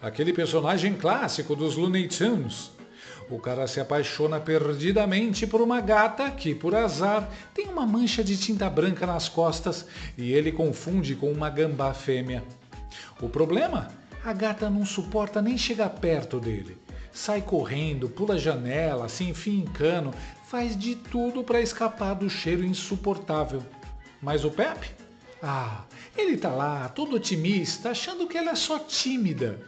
Aquele personagem clássico dos Looney Tunes. O cara se apaixona perdidamente por uma gata que, por azar, tem uma mancha de tinta branca nas costas e ele confunde com uma gambá fêmea. O problema? A gata não suporta nem chegar perto dele. Sai correndo, pula a janela, se enfia em cano, faz de tudo para escapar do cheiro insuportável. Mas o Pepe? Ele tá lá, todo otimista, achando que ela é só tímida.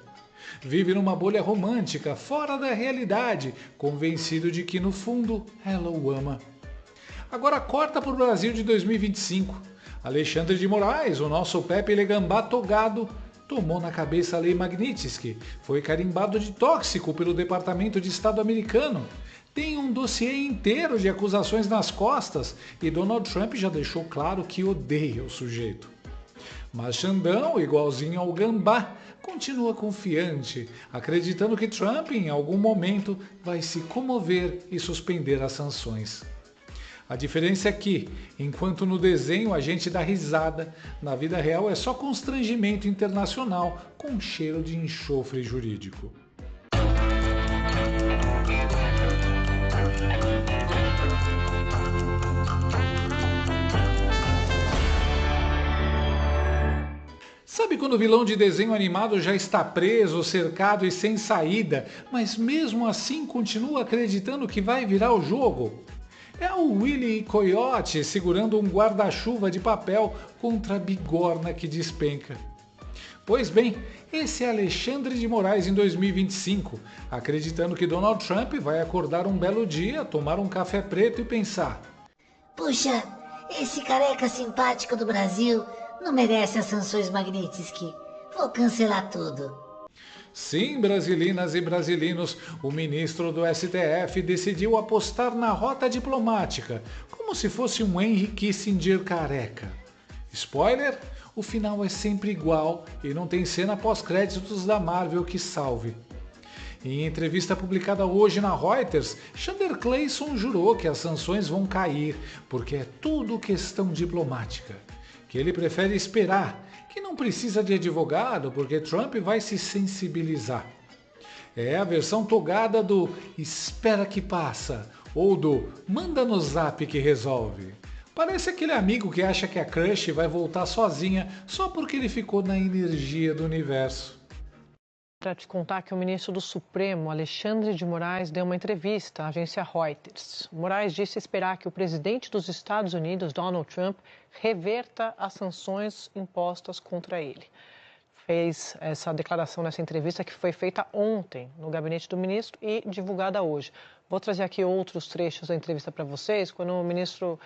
Vive numa bolha romântica, fora da realidade, convencido de que no fundo ela o ama. Agora corta para o Brasil de 2025. Alexandre de Moraes, o nosso Pepe Legambá togado, tomou na cabeça a Lei Magnitsky, foi carimbado de tóxico pelo Departamento de Estado americano, tem um dossiê inteiro de acusações nas costas e Donald Trump já deixou claro que odeia o sujeito. Mas Xandão, igualzinho ao gambá, continua confiante, acreditando que Trump em algum momento vai se comover e suspender as sanções. A diferença é que, enquanto no desenho a gente dá risada, na vida real é só constrangimento internacional com cheiro de enxofre jurídico. Sabe quando o vilão de desenho animado já está preso, cercado e sem saída, mas mesmo assim continua acreditando que vai virar o jogo? É o Willy Coyote segurando um guarda-chuva de papel contra a bigorna que despenca. Pois bem, esse é Alexandre de Moraes em 2025, acreditando que Donald Trump vai acordar um belo dia, tomar um café preto e pensar: puxa, esse careca simpático do Brasil não merece as sanções Magnitsky. Vou cancelar tudo. Sim, brasilinas e brasilinos, o ministro do STF decidiu apostar na rota diplomática, como se fosse um Henry Kissinger careca. Spoiler? O final é sempre igual e não tem cena pós-créditos da Marvel que salve. Em entrevista publicada hoje na Reuters, Chandler Clayson jurou que as sanções vão cair, porque é tudo questão diplomática. Que ele prefere esperar, que não precisa de advogado porque Trump vai se sensibilizar. É a versão togada do espera que passa ou do manda no zap que resolve. Parece aquele amigo que acha que a crush vai voltar sozinha só porque ele ficou na energia do universo. Para te contar que o ministro do Supremo, Alexandre de Moraes, deu uma entrevista à agência Reuters. Moraes disse esperar que o presidente dos Estados Unidos, Donald Trump, reverta as sanções impostas contra ele. Fez essa declaração nessa entrevista que foi feita ontem no gabinete do ministro e divulgada hoje. Vou trazer aqui outros trechos da entrevista para vocês, quando o ministro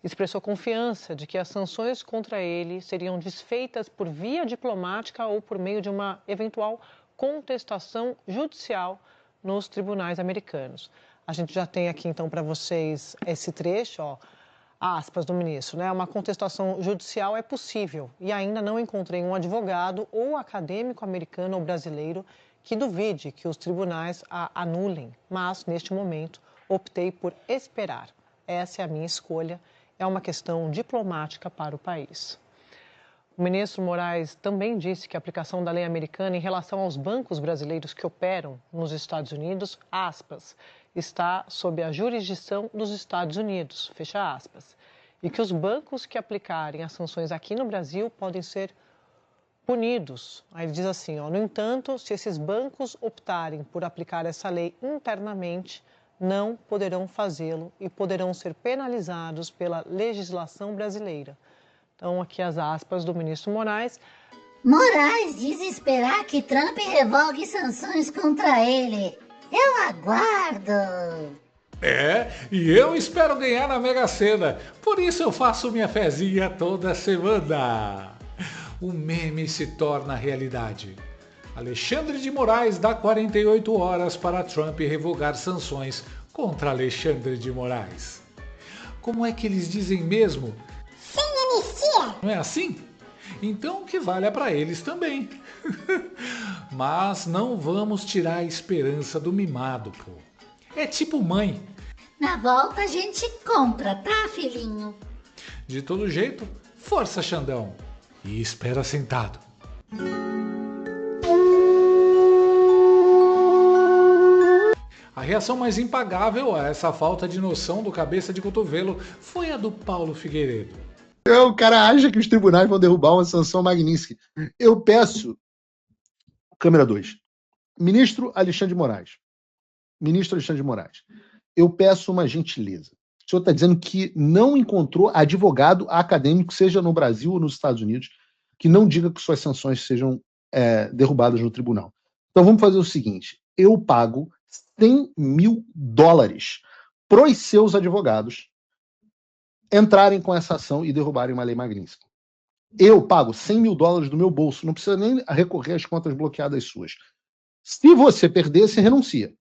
expressou confiança de que as sanções contra ele seriam desfeitas por via diplomática ou por meio de uma eventual contestação judicial nos tribunais americanos. A gente já tem aqui então para vocês esse trecho, aspas do ministro, né? Uma contestação judicial é possível e ainda não encontrei um advogado ou acadêmico americano ou brasileiro que duvide que os tribunais a anulem, mas neste momento optei por esperar. Essa é a minha escolha, é uma questão diplomática para o país. O ministro Moraes também disse que a aplicação da lei americana em relação aos bancos brasileiros que operam nos Estados Unidos, aspas, está sob a jurisdição dos Estados Unidos, fecha aspas, e que os bancos que aplicarem as sanções aqui no Brasil podem ser punidos. Aí ele diz assim, no entanto, se esses bancos optarem por aplicar essa lei internamente, não poderão fazê-lo e poderão ser penalizados pela legislação brasileira. Então, aqui as aspas do ministro Moraes. Moraes diz esperar que Trump revogue sanções contra ele. Eu aguardo. E eu espero ganhar na Mega Sena. Por isso eu faço minha fezinha toda semana. O meme se torna realidade. Alexandre de Moraes dá 48 horas para Trump revogar sanções contra Alexandre de Moraes. Como é que eles dizem mesmo? Sem anistia. Não é assim? Então que valha para eles também. Mas não vamos tirar a esperança do mimado, pô. É tipo mãe. Na volta a gente compra, tá, filhinho? De todo jeito, força, Xandão. E espera sentado. reação mais impagável a essa falta de noção do cabeça de cotovelo foi a do Paulo Figueiredo. O cara acha que os tribunais vão derrubar uma sanção Magnitsky. Eu peço, câmera 2, ministro Alexandre de Moraes, eu peço uma gentileza. O senhor está dizendo que não encontrou advogado acadêmico, seja no Brasil ou nos Estados Unidos, que não diga que suas sanções sejam derrubadas no tribunal. Então vamos fazer o seguinte, eu pago $100 mil para os seus advogados entrarem com essa ação e derrubarem uma lei Magnitsky. Eu pago $100 mil do meu bolso, não precisa nem recorrer às contas bloqueadas suas. Se você perder, você renuncia.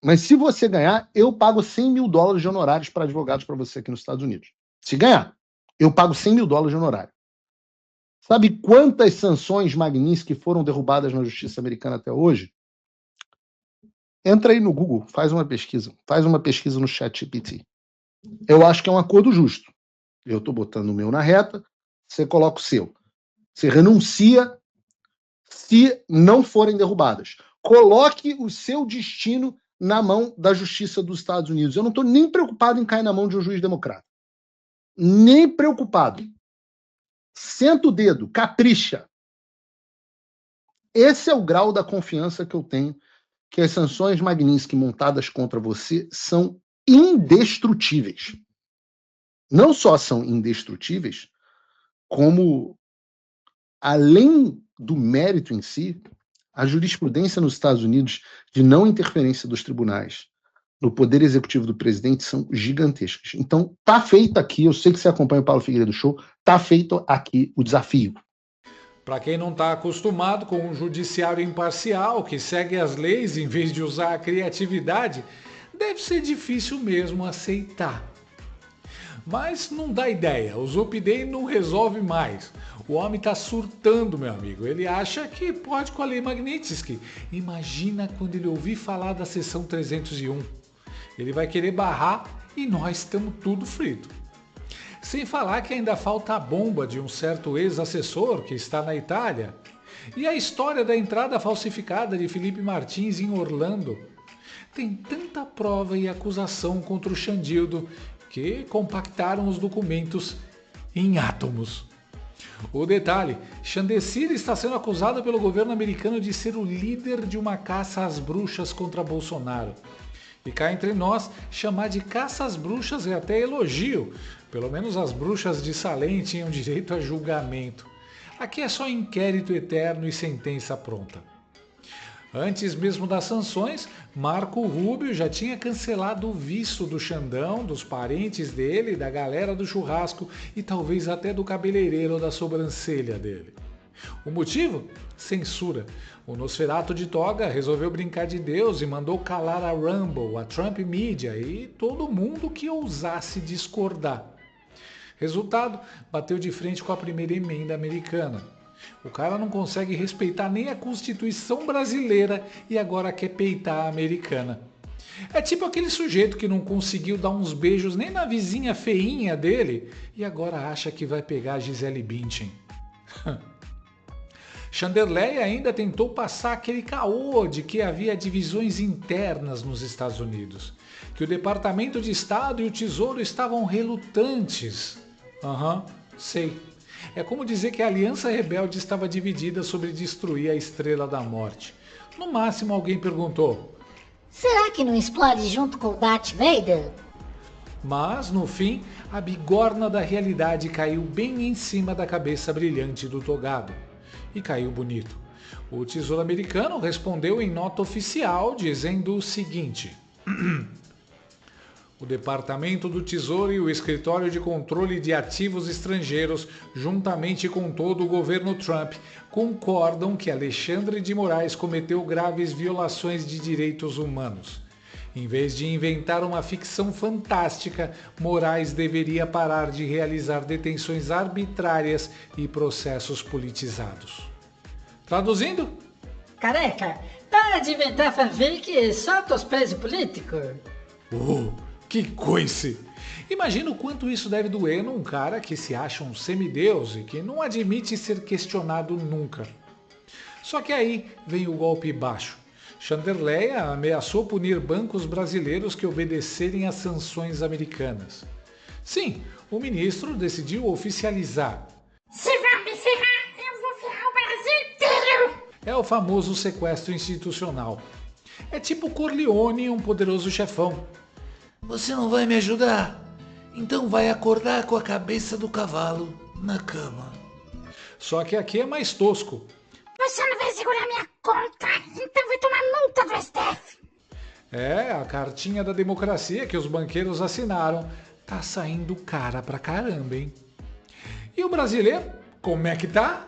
Mas se você ganhar, eu pago $100 mil de honorários para advogados para você aqui nos Estados Unidos. Se ganhar, eu pago $100 mil de honorário. Sabe quantas sanções Magnitsky foram derrubadas na justiça americana até hoje? Entra aí no Google, faz uma pesquisa no ChatGPT. Eu acho que é um acordo justo. Eu estou botando o meu na reta, você coloca o seu. Você renuncia se não forem derrubadas. Coloque o seu destino na mão da Justiça dos Estados Unidos. Eu não estou nem preocupado em cair na mão de um juiz democrata. Nem preocupado. Senta o dedo, capricha. Esse é o grau da confiança que eu tenho que as sanções Magnitsky montadas contra você são indestrutíveis. Não só são indestrutíveis, como, além do mérito em si, a jurisprudência nos Estados Unidos de não interferência dos tribunais no poder executivo do presidente são gigantescas. Então, tá feito aqui, eu sei que você acompanha o Paulo Figueiredo Show, tá feito aqui o desafio. Para quem não está acostumado com um judiciário imparcial que segue as leis em vez de usar a criatividade, deve ser difícil mesmo aceitar. Mas não dá ideia, o Zupidem não resolve mais. O homem está surtando, meu amigo. Ele acha que pode com a lei Magnitsky. Imagina quando ele ouvir falar da seção 301. Ele vai querer barrar e nós estamos tudo frito. Sem falar que ainda falta a bomba de um certo ex-assessor que está na Itália. E a história da entrada falsificada de Felipe Martins em Orlando. Tem tanta prova e acusação contra o Xandildo que compactaram os documentos em átomos. O detalhe, Chandecir está sendo acusado pelo governo americano de ser o líder de uma caça às bruxas contra Bolsonaro. E cá entre nós, chamar de caça às bruxas é até elogio. Pelo menos as bruxas de Salem tinham direito a julgamento. Aqui é só inquérito eterno e sentença pronta. Antes mesmo das sanções, Marco Rubio já tinha cancelado o visto do Xandão, dos parentes dele, da galera do churrasco e talvez até do cabeleireiro da sobrancelha dele. O motivo? Censura. O Nosferatu de toga resolveu brincar de Deus e mandou calar a Rumble, a Trump Media e todo mundo que ousasse discordar. Resultado, bateu de frente com a primeira emenda americana. O cara não consegue respeitar nem a Constituição brasileira e agora quer peitar a americana. É tipo aquele sujeito que não conseguiu dar uns beijos nem na vizinha feinha dele e agora acha que vai pegar a Gisele Bündchen. Chanderley ainda tentou passar aquele caô de que havia divisões internas nos Estados Unidos, que o Departamento de Estado e o Tesouro estavam relutantes. Sei. É como dizer que a Aliança Rebelde estava dividida sobre destruir a Estrela da Morte. No máximo alguém perguntou: será que não explode junto com o Darth Vader? Mas, no fim, a bigorna da realidade caiu bem em cima da cabeça brilhante do togado. E caiu bonito. O Tesouro Americano respondeu em nota oficial dizendo o seguinte: o Departamento do Tesouro e o Escritório de Controle de Ativos Estrangeiros, juntamente com todo o governo Trump, concordam que Alexandre de Moraes cometeu graves violações de direitos humanos. Em vez de inventar uma ficção fantástica, Moraes deveria parar de realizar detenções arbitrárias e processos politizados. Traduzindo? Careca, para de inventar fanfic e solta os presos políticos. Que coice! Imagina o quanto isso deve doer num cara que se acha um semideus e que não admite ser questionado nunca. Só que aí vem o golpe baixo. Chanderleia ameaçou punir bancos brasileiros que obedecerem às sanções americanas. Sim, o ministro decidiu oficializar. Se vai me ferrar, eu vou ferrar o Brasil inteiro! É o famoso sequestro institucional. É tipo Corleone, um poderoso chefão. Você não vai me ajudar? Então vai acordar com a cabeça do cavalo na cama. Só que aqui é mais tosco. Você não vai segurar minha conta, então vai tomar multa do STF. É, a cartinha da democracia que os banqueiros assinaram tá saindo cara pra caramba, hein? E o brasileiro, como é que tá?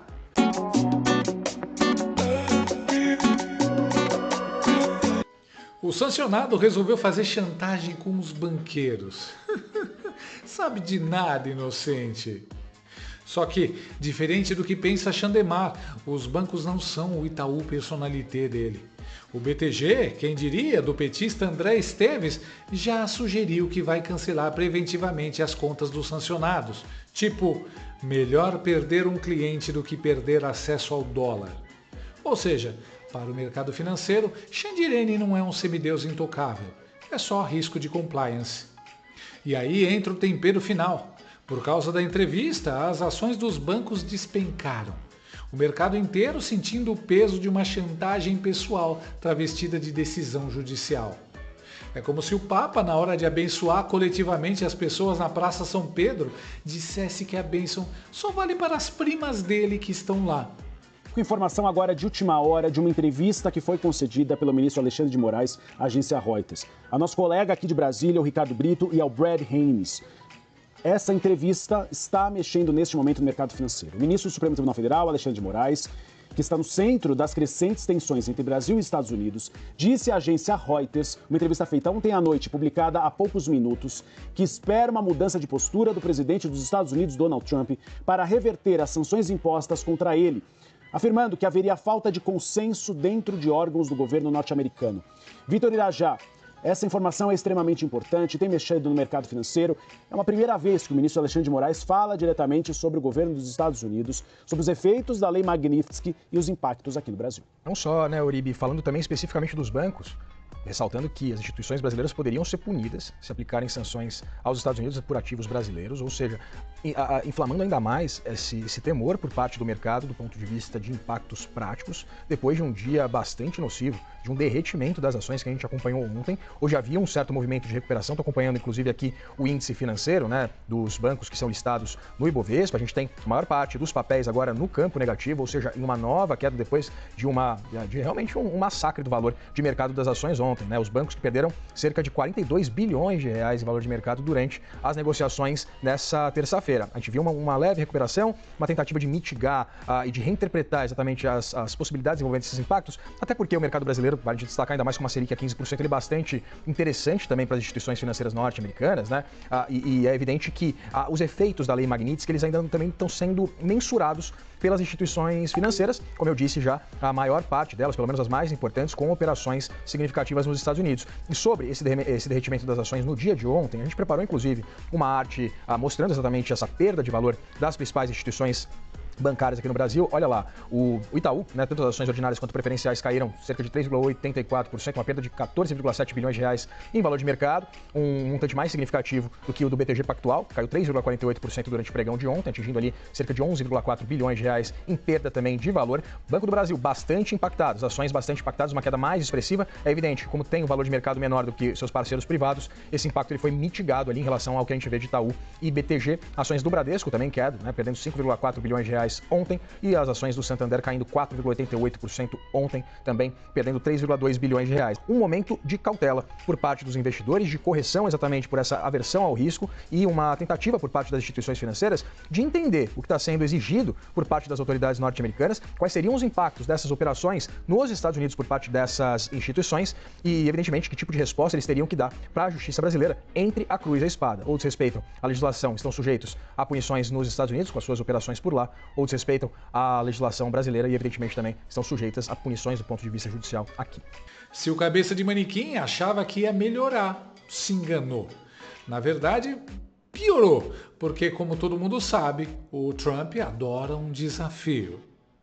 O sancionado resolveu fazer chantagem com os banqueiros. Sabe de nada, inocente. Só que, diferente do que pensa Chandemar, os bancos não são o Itaú Personalité dele. O BTG, quem diria, do petista André Esteves, já sugeriu que vai cancelar preventivamente as contas dos sancionados. Tipo, melhor perder um cliente do que perder acesso ao dólar. Ou seja, para o mercado financeiro, Xandirene não é um semideus intocável. É só risco de compliance. E aí entra o tempero final. Por causa da entrevista, as ações dos bancos despencaram. O mercado inteiro sentindo o peso de uma chantagem pessoal travestida de decisão judicial. É como se o Papa, na hora de abençoar coletivamente as pessoas na Praça São Pedro, dissesse que a bênção só vale para as primas dele que estão lá. Com informação agora de última hora de uma entrevista que foi concedida pelo ministro Alexandre de Moraes à agência Reuters. A nosso colega aqui de Brasília, o Ricardo Brito, e ao Brad Haynes. Essa entrevista está mexendo neste momento no mercado financeiro. O ministro do Supremo Tribunal Federal, Alexandre de Moraes, que está no centro das crescentes tensões entre Brasil e Estados Unidos, disse à agência Reuters, uma entrevista feita ontem à noite, publicada há poucos minutos, que espera uma mudança de postura do presidente dos Estados Unidos, Donald Trump, para reverter as sanções impostas contra ele, afirmando que haveria falta de consenso dentro de órgãos do governo norte-americano. Vitor Irajá, essa informação é extremamente importante, tem mexido no mercado financeiro. É uma primeira vez que o ministro Alexandre de Moraes fala diretamente sobre o governo dos Estados Unidos, sobre os efeitos da Lei Magnitsky e os impactos aqui no Brasil. Não só, né, Uribe, falando também especificamente dos bancos, ressaltando que as instituições brasileiras poderiam ser punidas se aplicarem sanções aos Estados Unidos por ativos brasileiros, ou seja, inflamando ainda mais esse temor por parte do mercado do ponto de vista de impactos práticos, depois de um dia bastante nocivo, de um derretimento das ações que a gente acompanhou ontem. Hoje havia um certo movimento de recuperação, estou acompanhando inclusive aqui o índice financeiro, né, dos bancos que são listados no Ibovespa. A gente tem a maior parte dos papéis agora no campo negativo, ou seja, em uma nova queda depois de realmente um massacre do valor de mercado das ações ontem, né? Os bancos que perderam cerca de 42 bilhões de reais em valor de mercado durante as negociações nessa terça-feira. A gente viu uma leve recuperação, uma tentativa de mitigar e de reinterpretar exatamente as possibilidades envolvendo esses impactos, até porque o mercado brasileiro, para a gente destacar ainda mais com uma Selic a 15%, ele é bastante interessante também para as instituições financeiras norte-americanas, né? E é evidente que os efeitos da Lei Magnitsky, eles ainda também estão sendo mensurados pelas instituições financeiras, como eu disse já, a maior parte delas, pelo menos as mais importantes, com operações significativas nos Estados Unidos. E sobre esse derretimento das ações no dia de ontem, a gente preparou inclusive uma arte mostrando exatamente essa perda de valor das principais instituições bancárias aqui no Brasil. Olha lá, o Itaú, né, tanto as ações ordinárias quanto preferenciais caíram cerca de 3,84%, uma perda de 14,7 bilhões de reais em valor de mercado, um montante mais significativo do que o do BTG Pactual, caiu 3,48% durante o pregão de ontem, atingindo ali cerca de 11,4 bilhões de reais em perda também de valor. Banco do Brasil, bastante impactados, ações bastante impactadas, uma queda mais expressiva. É evidente, como tem um valor de mercado menor do que seus parceiros privados, esse impacto ele foi mitigado ali em relação ao que a gente vê de Itaú e BTG. Ações do Bradesco também queda, né, perdendo 5,4 bilhões de reais ontem, e as ações do Santander caindo 4,88% ontem, também perdendo 3,2 bilhões de reais. Um momento de cautela por parte dos investidores, de correção exatamente por essa aversão ao risco e uma tentativa por parte das instituições financeiras de entender o que está sendo exigido por parte das autoridades norte-americanas, quais seriam os impactos dessas operações nos Estados Unidos por parte dessas instituições e, evidentemente, que tipo de resposta eles teriam que dar para a justiça brasileira entre a cruz e a espada. Ou desrespeitam a legislação, estão sujeitos a punições nos Estados Unidos com as suas operações por lá, ou desrespeitam a legislação brasileira e, evidentemente, também estão sujeitas a punições do ponto de vista judicial aqui. Se o cabeça de manequim achava que ia melhorar, se enganou. Na verdade, piorou, porque, como todo mundo sabe, o Trump adora um desafio.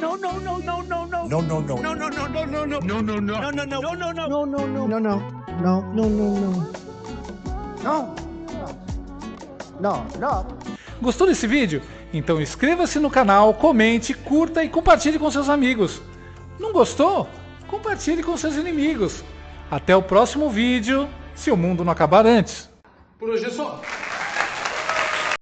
No, no, no, no, no, no. No, no, no. No, no, no, no, no, no. No, no, no. No, no, no. No, no, no. No, no, no. No, no. No, no, no, no. No. No, no. Gostou desse vídeo? Então inscreva-se no canal, comente, curta e compartilhe com seus amigos. Não gostou? Compartilhe com seus inimigos. Até o próximo vídeo, se o mundo não acabar antes. Por hoje é só.